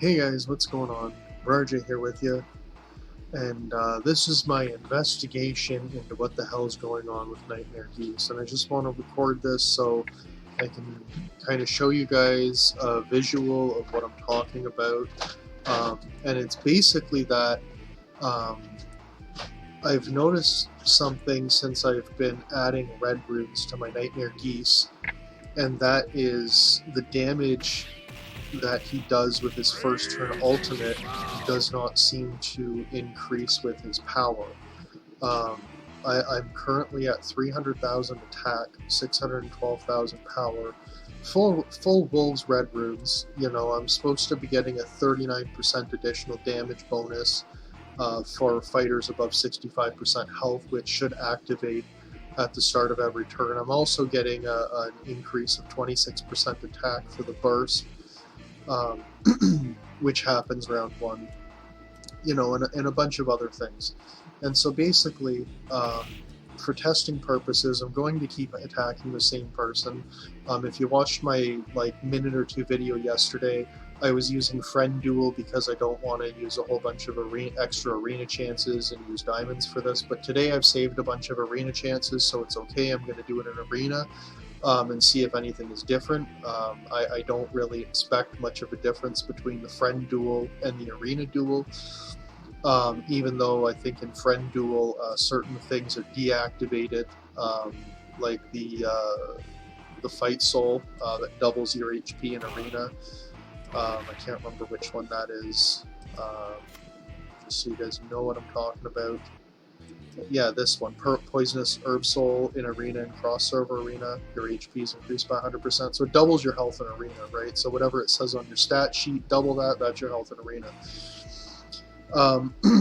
Hey guys, what's going on? RJ here with you, and this is my investigation into what the hell's going on with Nightmare Geese, and I just want to record this so I can kind of show you guys a visual of what I'm talking about, and it's basically that um, I've noticed something since I've been adding red runes to my Nightmare Geese, and that is the damage that he does with his first turn ultimate does not seem to increase with his power. Um, I'm currently at 300,000 attack, 612,000 power, full wolves red runes. You know, I'm supposed to be getting a 39% additional damage bonus for fighters above 65% health, which should activate at the start of every turn. I'm also getting an increase of 26% attack for the burst, um, which happens round one, you know, and a bunch of other things. And so basically, for testing purposes, I'm going to keep attacking the same person. If you watched my minute or two video yesterday, I was using friend duel because I don't want to use a whole bunch of extra arena chances and use diamonds for this. But today I've saved a bunch of arena chances, so it's okay. I'm going to do it in arena. And see if anything is different. I don't really expect much of a difference between the friend duel and the arena duel, even though I think in friend duel certain things are deactivated, like the fight soul that doubles your HP in arena. I can't remember which one that is. Just so you guys know what I'm talking about. Yeah, this one, Poisonous Herb Soul in Arena and Cross Server Arena, your HP is increased by 100%, so it doubles your health in Arena, right? So whatever it says on your stat sheet, double that, that's your health in Arena.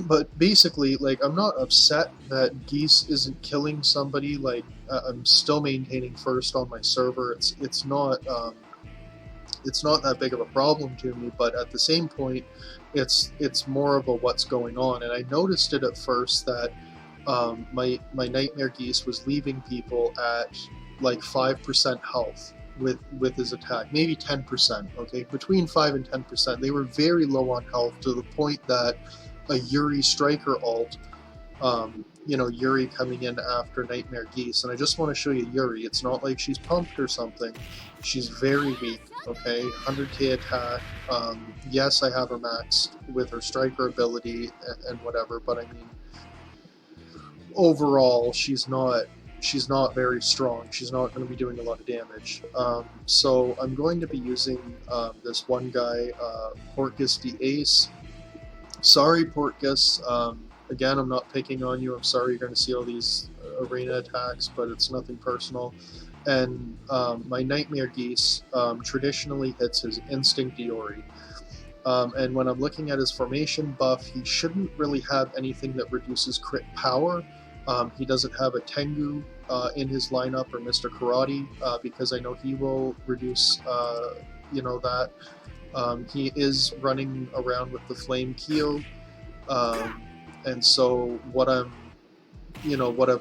But basically, like, I'm not upset that Geese isn't killing somebody. Like, I'm still maintaining first on my server. It's not that big of a problem to me, but at the same point, it's more of a what's going on. And I noticed it at first that my Nightmare Geese was leaving people at like 5% health with his attack, maybe 10%. Okay, between 5 and 10%. They were very low on health to the point that a Yuri Striker ult, you know, Yuri coming in after Nightmare Geese, and I just want to show you Yuri. It's not like she's pumped or something. She's very weak. Okay, 100k attack. Yes, I have her maxed with her Striker ability and whatever, but I mean, overall, she's not very strong. She's not going to be doing a lot of damage. So I'm going to be using this one guy, Portgus the Ace. Sorry, Portgus. Again, I'm not picking on you. I'm sorry you're going to see all these arena attacks, but it's nothing personal. And my Nightmare Geese traditionally hits his Instinct Diori. And when I'm looking at his formation buff, he shouldn't really have anything that reduces crit power. He doesn't have a Tengu in his lineup, or Mr. Karate, because I know he will reduce, you know, that. He is running around with the Flame Kyo, and so what I've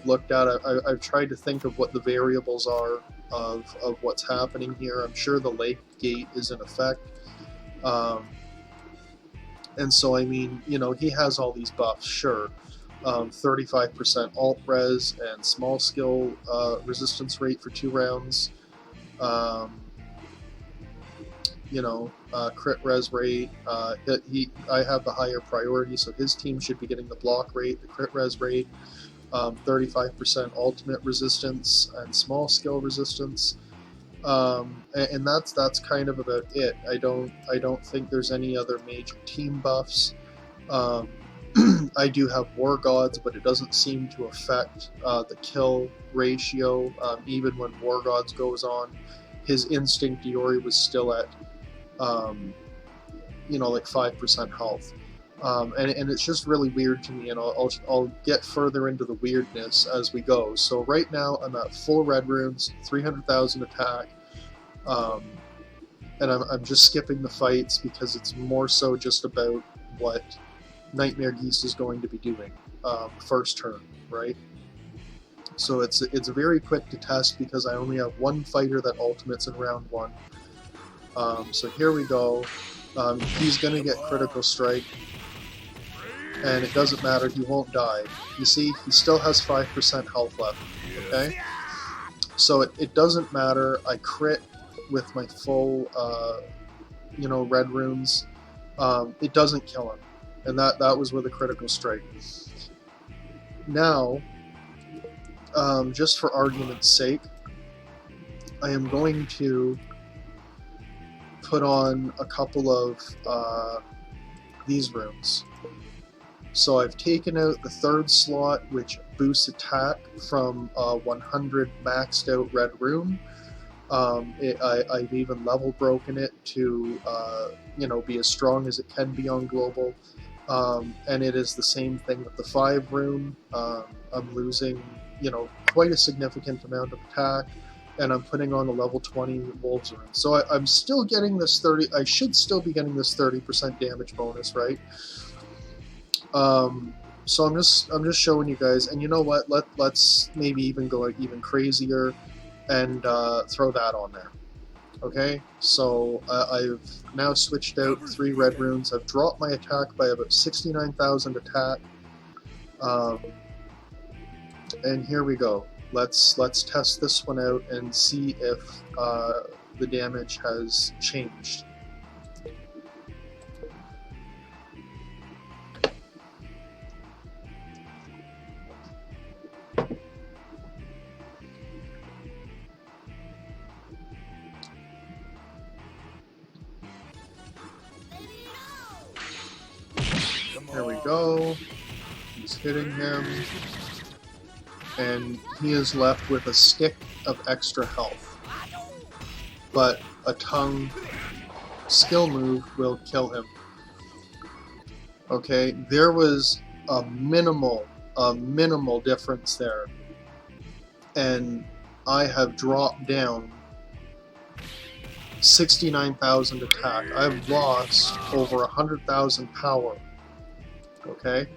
looked at, I've tried to think of what the variables are of what's happening here. I'm sure the Lake Gate is in effect. And so, I mean, you know, he has all these buffs, sure. 35% alt res and small skill resistance rate for 2 rounds. You know, crit res rate. I have the higher priority, so his team should be getting the block rate, the crit res rate, 35% ultimate resistance and small skill resistance. And that's kind of about it. I don't think there's any other major team buffs. I do have War Gods, but it doesn't seem to affect the kill ratio. Even when War Gods goes on, his Instinct Diori was still at, you know, like 5% health. And it's just really weird to me, and I'll get further into the weirdness as we go. So right now I'm at full red runes, 300,000 attack, and I'm just skipping the fights because it's more so just about what Nightmare Geese is going to be doing first turn, right? So it's very quick to test because I only have one fighter that ultimates in round 1. So here we go. He's going to get critical strike, and it doesn't matter, he won't die. You see, he still has 5% health left, okay? So it doesn't matter, I crit with my full, you know, red runes. It doesn't kill him, and that was with a critical strike. Now, just for argument's sake, I am going to put on a couple of these runes. So I've taken out the third slot, which boosts attack from 100 maxed out red rune. I've even level broken it to you know, be as strong as it can be on global. And it is the same thing with the 5 rune. I'm losing, you know, quite a significant amount of attack, and I'm putting on a level 20 wolves rune. So I'm still getting this 30. I should still be getting this 30% damage bonus, right? So I'm just showing you guys, and you know what? Let's maybe even go even crazier, and throw that on there. Okay, so I've now switched out 3 red runes. I've dropped my attack by about 69,000 attack, and here we go. Let's test this one out and see if the damage has changed. There we go. He's hitting him. And he is left with a stick of extra health. But a tongue skill move will kill him. Okay, there was a minimal difference there. And I have dropped down 69,000 attack. I've lost over 100,000 power. Okay?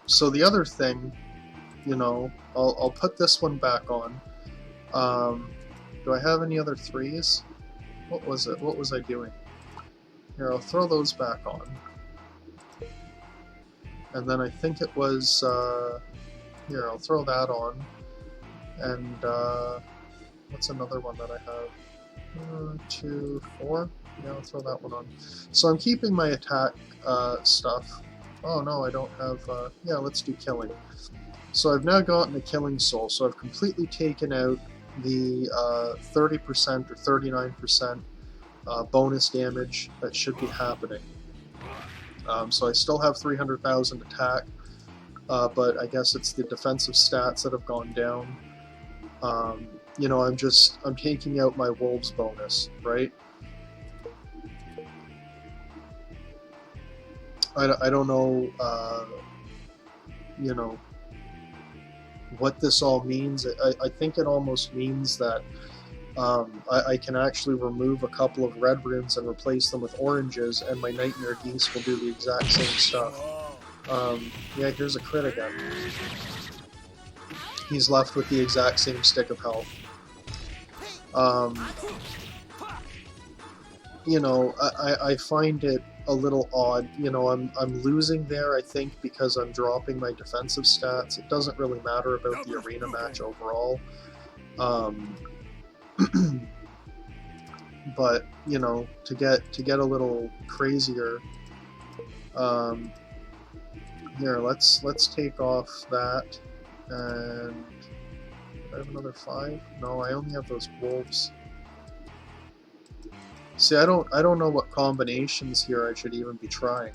So the other thing, you know, I'll put this one back on. Do I have any other 3s? What was it? What was I doing? Here, I'll throw those back on. And then I think it was, here, I'll throw that on. And, what's another one that I have? 2, 4? Yeah, I'll throw that one on. So I'm keeping my attack stuff. Oh no, I don't have, yeah, let's do killing. So I've now gotten a killing soul, so I've completely taken out the 30% or 39% bonus damage that should be happening. So I still have 300,000 attack, but I guess it's the defensive stats that have gone down. You know, I'm taking out my wolves bonus, right? I don't know, you know, what this all means. I think it almost means that I can actually remove a couple of red runes and replace them with oranges, and my Nightmare Geese will do the exact same stuff. Yeah, here's a crit again. He's left with the exact same stick of health. You know, I find it a little odd. You know, I'm losing there, I think, because I'm dropping my defensive stats. It doesn't really matter about the arena match overall. But, you know, to get a little crazier, here, let's take off that, and do I have another 5? No, I only have those wolves. See, I don't know what combinations here I should even be trying.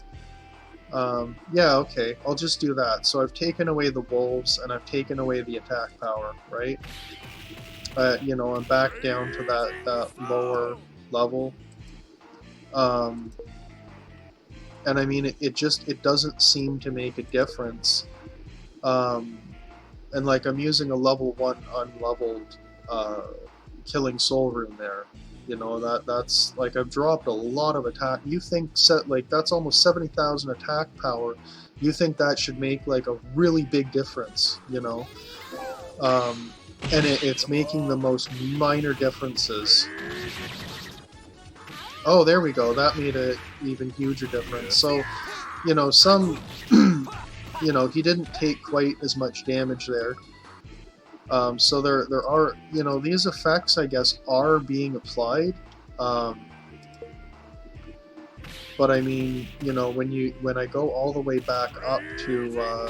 Yeah, okay, I'll just do that. So I've taken away the wolves, and I've taken away the attack power, right? You know, I'm back down to that lower level. And I mean, it doesn't seem to make a difference. And like, I'm using a level 1 unleveled killing soul rune there. You know, that's like, I've dropped a lot of attack. You think like that's almost 70,000 attack power. You think that should make like a really big difference, you know? And it's making the most minor differences. Oh, there we go. That made an even huger difference. So, you know, some, you know, he didn't take quite as much damage there. So there are, you know, these effects, I guess, are being applied. But I mean, you know, when I go all the way back up to,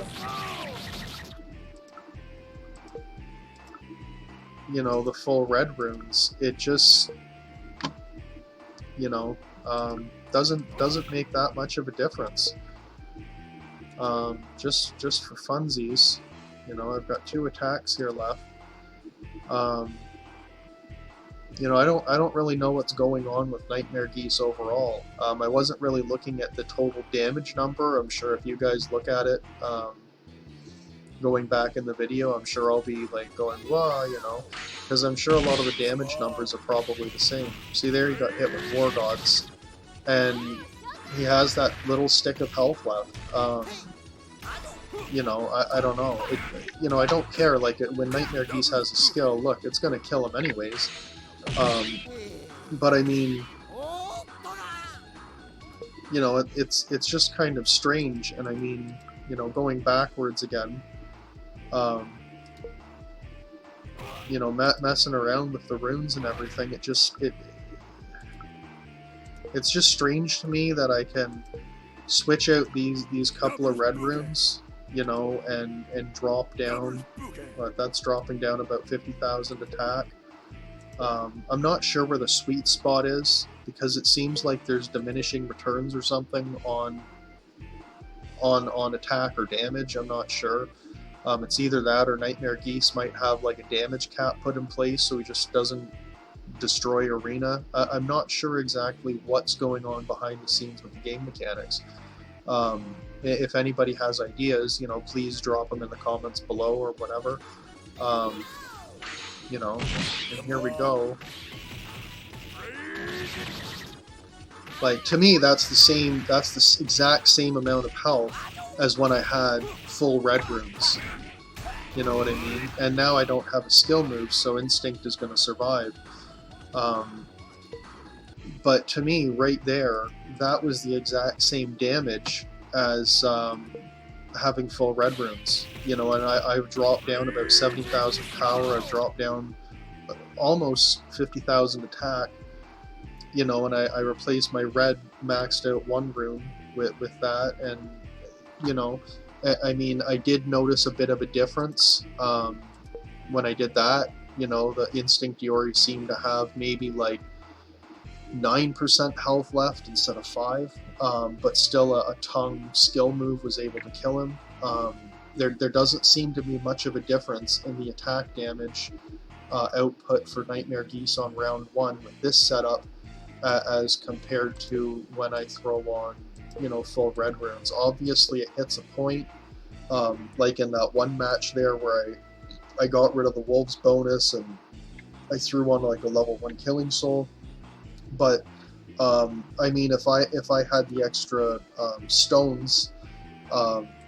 you know, the full red runes, it just, you know, doesn't make that much of a difference. Just for funsies, you know, I've got 2 attacks here left. You know, I don't really know what's going on with Nightmare Geese overall. I wasn't really looking at the total damage number. I'm sure if you guys look at it, going back in the video, I'm sure I'll be like going, wow, you know, because I'm sure a lot of the damage numbers are probably the same. See there, he got hit with War Gods, and he has that little stick of health left. You know, I don't know. You know, I don't care. Like, when Nightmare Geese has a skill, look, it's going to kill him anyways. But I mean, you know, it's just kind of strange. And I mean, you know, going backwards again, you know, messing around with the runes and everything, it's just strange to me that I can switch out these couple of red runes, you know, and drop down. But that's dropping down about 50,000 attack. I'm not sure where the sweet spot is, because it seems like there's diminishing returns or something on attack or damage. I'm not sure. It's either that or Nightmare Geese might have like a damage cap put in place so he just doesn't destroy arena. I'm not sure exactly what's going on behind the scenes with the game mechanics. If anybody has ideas, you know, please drop them in the comments below or whatever. You know, and here we go. Like, to me, that's the exact same amount of health as when I had full red runes. You know what I mean? And now I don't have a skill move, so Instinct is going to survive. But to me, right there, that was the exact same damage as having full red runes. You know, and I've dropped down about 70,000 power, I've dropped down almost 50,000 attack, you know, and I replaced my red maxed out 1 rune with that, and, you know, I mean, I did notice a bit of a difference when I did that. You know, the Instinct Yori seemed to have maybe like 9% health left instead of 5, but still a tongue skill move was able to kill him. There doesn't seem to be much of a difference in the attack damage output for Nightmare Geese on round 1 with this setup as compared to when I throw on, you know, full red runes. Obviously it hits a point, like in that one match there where I got rid of the Wolves bonus and I threw on like a level 1 Killing Soul. But I mean, if I had the extra stones,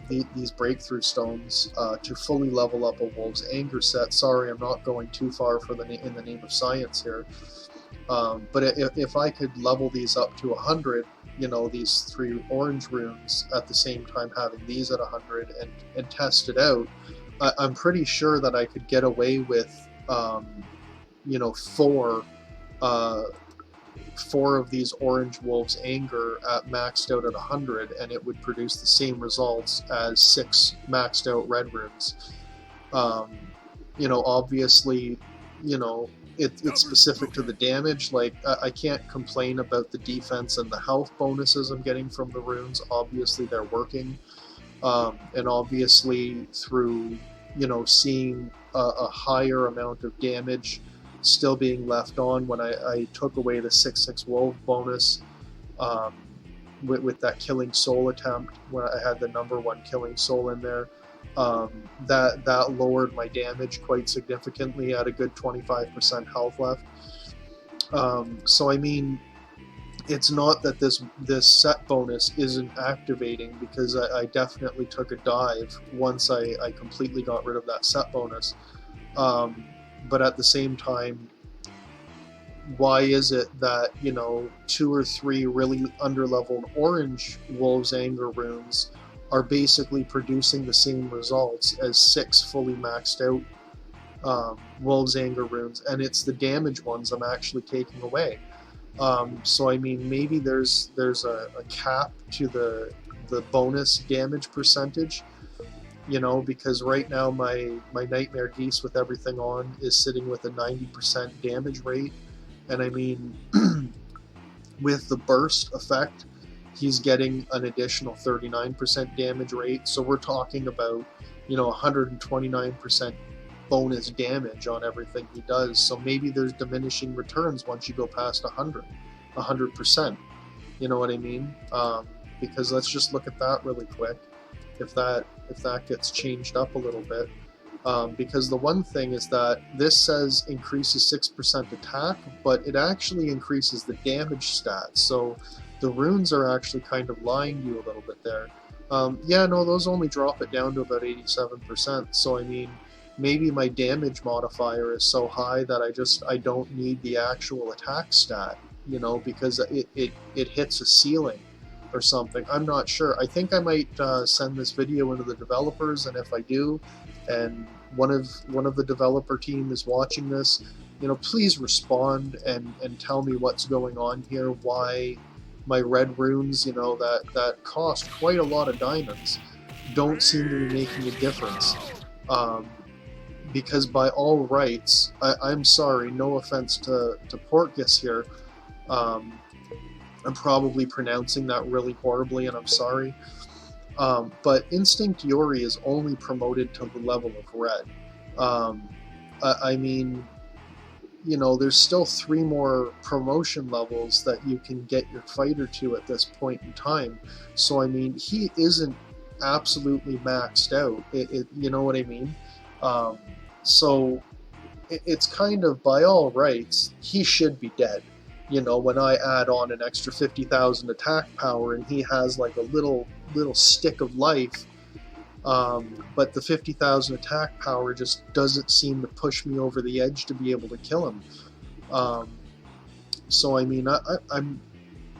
these breakthrough stones, to fully level up a Wolves Anger set. Sorry, I'm not going too far for in the name of science here. But if I could level these up to 100, you know, these 3 orange runes at the same time having these at 100 and test it out, I'm pretty sure that I could get away with, you know, 4 of these orange Wolves Anger at maxed out at 100, and it would produce the same results as 6 maxed out red runes. You know, obviously, you know, it's specific to the damage. Like, I can't complain about the defense and the health bonuses I'm getting from the runes. Obviously, they're working. And obviously, through, you know, seeing a higher amount of damage still being left on when I took away the 6/6 Wolf bonus with that Killing Soul attempt, when I had the #1 Killing Soul in there, that lowered my damage quite significantly at a good 25% health left. So I mean, it's not that this set bonus isn't activating, because I definitely took a dive once I completely got rid of that set bonus. But at the same time, why is it that, you know, 2 or 3 really underleveled orange Wolves Anger runes are basically producing the same results as 6 fully maxed out Wolves Anger runes, and it's the damage ones I'm actually taking away. So I mean, maybe there's a cap to the bonus damage percentage, you know, because right now my Nightmare Geese with everything on is sitting with a 90% damage rate, and I mean, with the burst effect, he's getting an additional 39% damage rate. So we're talking about, you know, 129% bonus damage on everything he does. So maybe there's diminishing returns once you go past 100%. You know what I mean? Because let's just look at that really quick. If that gets changed up a little bit. Because the one thing is that this says increases 6% attack, but it actually increases the damage stats. So the runes are actually kind of lying to you a little bit there. Yeah, no, those only drop it down to about 87%. So I mean, maybe my damage modifier is so high that I don't need the actual attack stat, you know, because it hits a ceiling or something. I'm not sure. I think I might send this video into the developers, and if I do, and one of the developer team is watching this, you know, please respond and tell me what's going on here, why my red runes, you know, that cost quite a lot of diamonds, don't seem to be making a difference. Because by all rights, I'm sorry, no offense to Portgus here, I'm probably pronouncing that really horribly, and I'm sorry. But Instinct Yuri is only promoted to the level of red. I mean, you know, there's still 3 more promotion levels that you can get your fighter to at this point in time. So, I mean, he isn't absolutely maxed out. You know what I mean? So, it's kind of, by all rights, he should be dead. You know, when I add on an extra 50,000 attack power and he has like a little stick of life, but the 50,000 attack power just doesn't seem to push me over the edge to be able to kill him. So I mean, I'm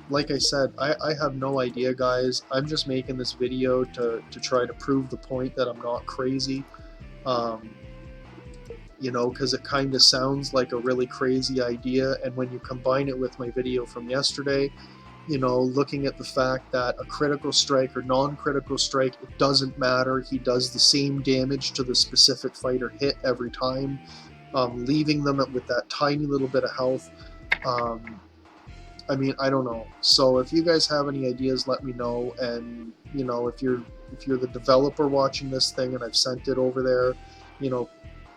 like I said, I have no idea, guys. I'm just making this video to try to prove the point that I'm not crazy. You know, because it kind of sounds like a really crazy idea, and when you combine it with my video from yesterday, you know, looking at the fact that a critical strike or non-critical strike, it doesn't matter, he does the same damage to the specific fighter hit every time, leaving them with that tiny little bit of health. I mean, I don't know. So if you guys have any ideas, let me know, and you know, if you're the developer watching this thing and I've sent it over there, you know,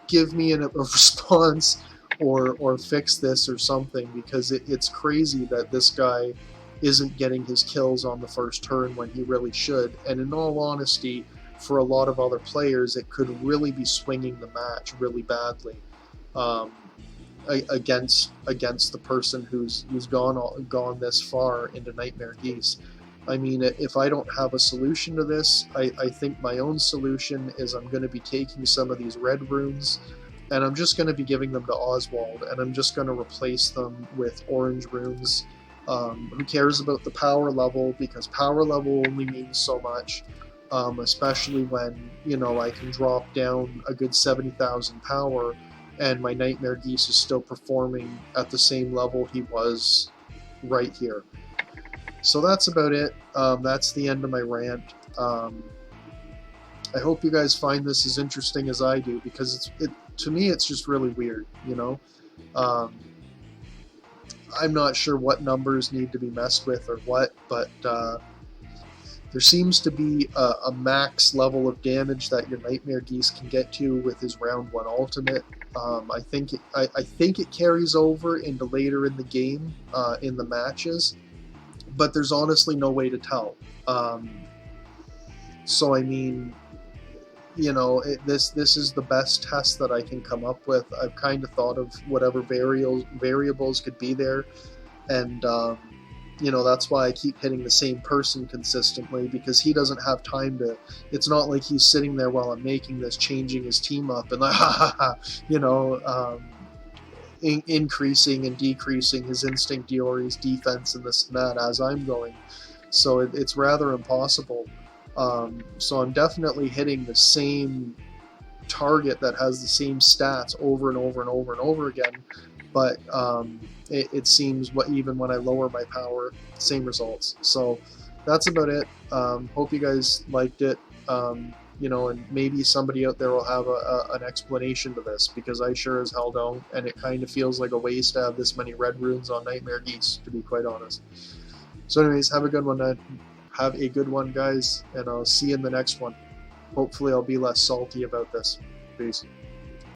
give me a response or fix this or something, because it's crazy that this guy isn't getting his kills on the first turn when he really should. And in all honesty, for a lot of other players, it could really be swinging the match really badly against the person who's gone this far into Nightmare Geese. I mean, if I don't have a solution to this, I think my own solution is I'm going to be taking some of these red runes, and I'm just going to be giving them to Oswald, and I'm just going to replace them with orange runes. Who cares about the power level, because power level only means so much, especially when, you know, I can drop down a good 70,000 power, and my Nightmare Geese is still performing at the same level he was right here. So that's about it. That's the end of my rant. I hope you guys find this as interesting as I do, because to me it's just really weird, you know. I'm not sure what numbers need to be messed with or what, but there seems to be a max level of damage that your Nightmare Geese can get to with his round 1 ultimate. I think it carries over into later in the game, in the matches, but there's honestly no way to tell. So I mean, you know, this is the best test that I can come up with. I've kind of thought of whatever variables could be there, and you know, that's why I keep hitting the same person consistently, because he doesn't have time to. It's not like he's sitting there while I'm making this, changing his team up and like, ha ha ha, you know. increasing and decreasing his instinct or his defense and this and that as I'm going. So it's rather impossible. So I'm definitely hitting the same target that has the same stats over and over and over and over again, but it seems even when I lower my power, same results. So that's about it. Hope you guys liked it. You know, and maybe somebody out there will have an explanation to this, because I sure as hell don't, and it kind of feels like a waste to have this many red runes on Nightmare Geese, to be quite honest. So anyways, have a good one, have a good one, guys, and I'll see you in the next one. Hopefully I'll be less salty about this. Peace.